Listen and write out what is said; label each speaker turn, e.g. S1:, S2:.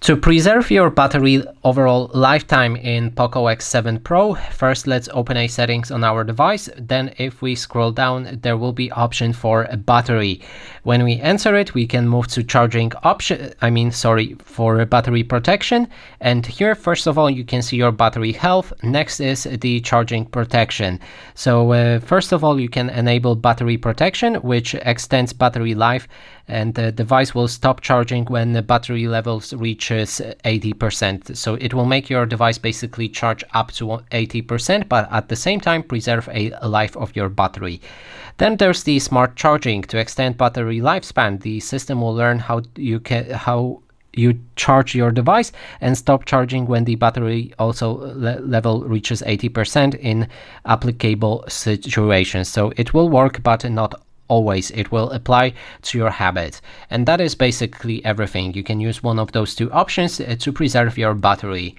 S1: To preserve your battery overall lifetime in Poco X7 Pro, first let's open a settings on our device. Then if we scroll down, there will be option for a battery. When we enter it, we can move to charging option, for battery protection. And here, first of all, you can see your battery health. Next is the charging protection. So first of all, you can enable battery protection, which extends battery life, and the device will stop charging when the battery levels reaches 80%. So it will make your device basically charge up to 80%, but at the same time preserve a life of your battery. Then there's the smart charging. To extend battery lifespan, the system will learn how you charge your device and stop charging when the battery level reaches 80% in applicable situations. So it will work, but not always. It will apply to your habits. And that is basically everything. You can use one of those two options to preserve your battery.